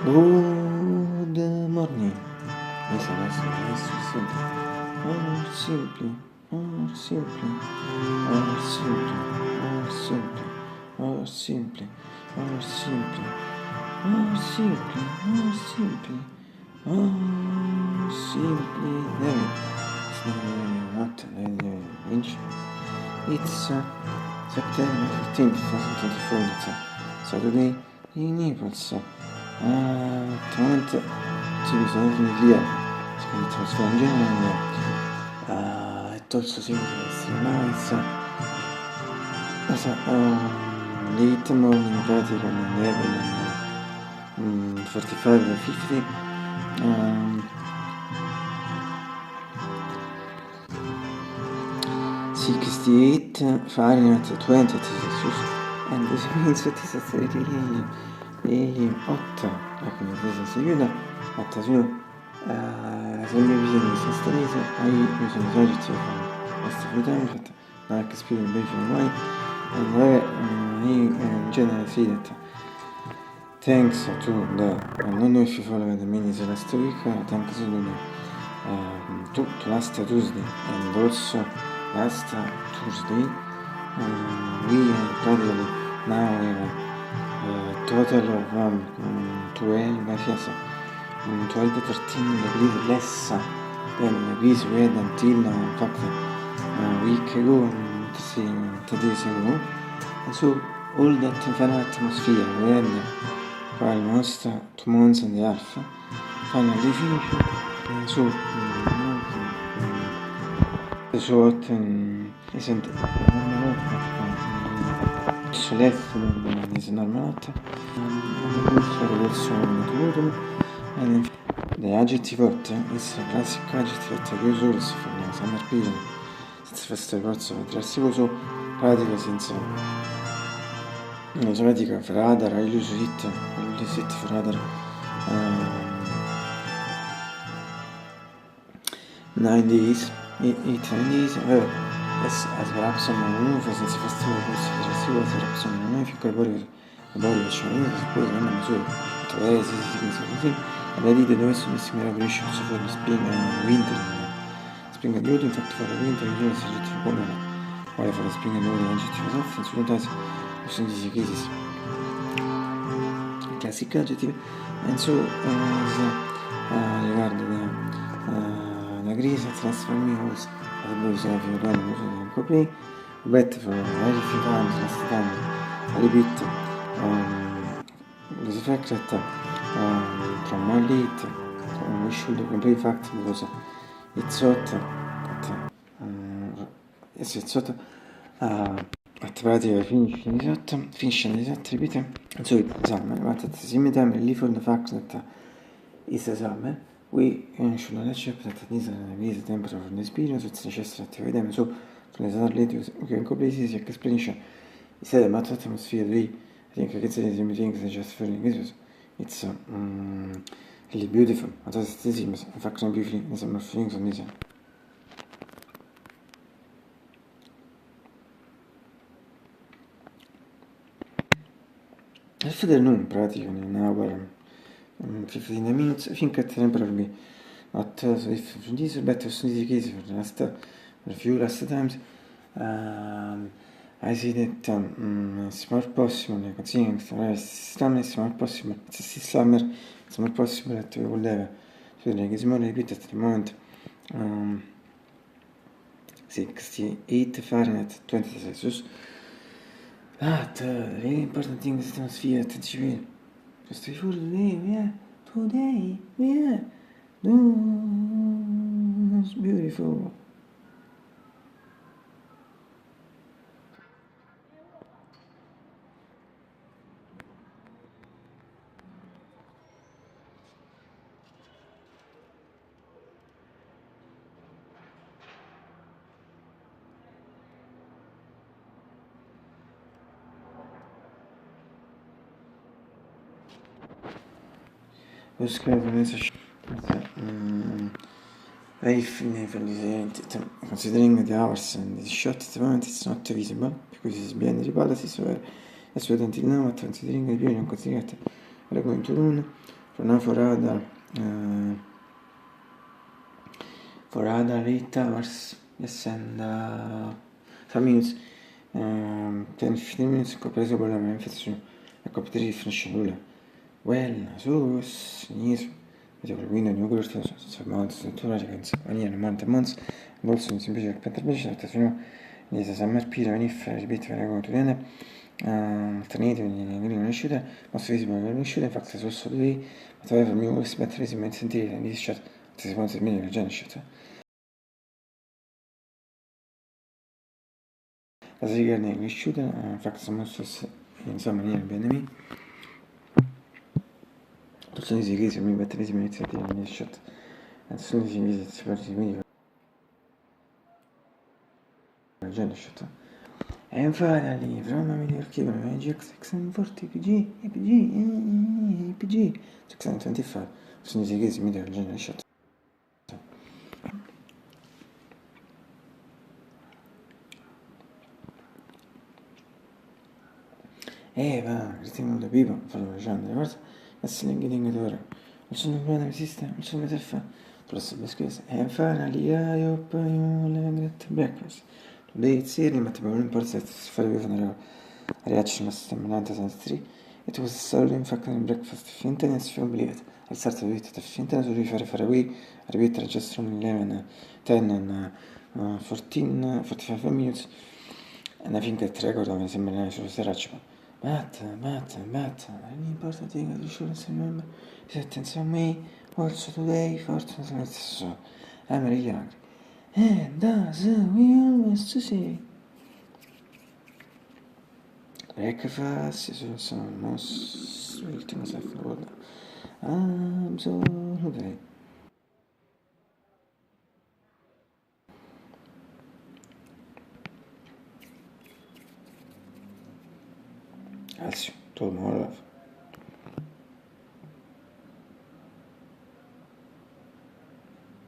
Good morning. Listen, simple. Simply, simply, simply, simply, simply, simply, simply, simply, simply. Not inch. It's September 15th, 2024. It's Saturday in Naples. Attualmente ci sono via, si trasferisce in Germania, e Tulsa Cities, nice. Late morning Vatican in level 45-50. 68 Fahrenheit 20 Celsius, and this means that it's really hot. Quindi questa seduta fatta su sulle vicine di sostenese, io sono esercito questo free time chat, like speaking briefly why, and in general see that thanks to the, I don't know if you follow the minis last week, thanks to last Tuesday and also last Tuesday, we practically now have a total of 12, 13 degrees less than the degrees we had until, in fact, a week ago, 3 days ago. And so all that final atmosphere we had for almost 2 months and a half finally finished. So hot isn't normal hot, it's less than is normal hot. And the adjective hot is a classic adjective that goes also for the summer period. It's first reports of aggressive, so pratica senza pratica for radar, I use it for radar 9 days, 8 days, yes, as perhaps someone since festival corsi aggressivo, perhaps someone finché il Borio scende, poi non è solo così, la dite dove sono si preparation for the spring and winter, spring and autumn, in fact for the winter, you know, adjective common, while for the spring and autumn, adjective soft, in sometimes, in these cases, classic adjective, and so, as regard la crisi trasformi was the blues of your run copy, but for very few times last time, I repeat, the fact that from my late, we should complete fact because it's hot, yes, it's hot, at pratica finisce in esatto, repeat, and so it's summer, but at the same time, relief on the fact that it's the summer, we should not accept that this is the temperature of the experience, it's necessary to avoid them, so from the start later, we can complete this explanation. Instead of matter atmosphere, I think I can say the same things just feeling this. It's really beautiful. I thought it's easy, in fact, I'm beautiful in some feelings on this. Afternoon, practically, in hour, 15 minutes, I think at temporarily, not so if from this, but as in this case, for the last times, I see that it's more possible, considering summer is more possible, it's still summer, it's more possible that we will have, so like it's more repeat at the moment, 68 Fahrenheit 20 Celsius. But the really important thing is the atmosphere, attention. Just before today, it's beautiful. Lo scherzo adesso considering the hours and the shot at the moment it's not visible because it's behind the policies where as well until now, but considering the period considered we're going to run for now for other 8 hours, yes, and 5 minutes, 10-15 minutes, compreso con la mia infezione, la competition finisce nulla. Well, so sneeze, with the window new girls, so months, the tour against 1 year, months, and also in semplice pentrabisce, that you know, there's a summer period, if I repeat when I go to the end, alternative in green shooter, most visible green shooter, in fact, it's also today, but however, me always better is in sentire in this shot, at this point, million gen shooter. As regard English shooter, in fact, some most insomma, near BNM. As soon as you get me better is in this shot. As soon as you visit Super Media Gen shooter. And finally, from a media keyboard, Magic 640 PG, APG 625. As soon as you get me the Gen shot. Va, Cristiano da Pipo, farlo facendo le cose, e se ne chiede ora. Non sono buona resiste, non sono meter fa. Plus biscuits, and finally, I hope you will get breakfast. Today it's early, but more important is fare with a reaction stimulante sensory. It was solely in fact in breakfast, faintness, if you believe it. I started with the faintness, we far away, repeat just from 11, 10 and 14, 45 minutes. And I think that record mi sembra nice sullo straccio. But, any important thing that you should remember is that in some way, also today, fortunately, it's so. I'm really hungry. And as we always to say, breakfast is also the most sweet things I've got. Absolutely. Alessio, todo more love.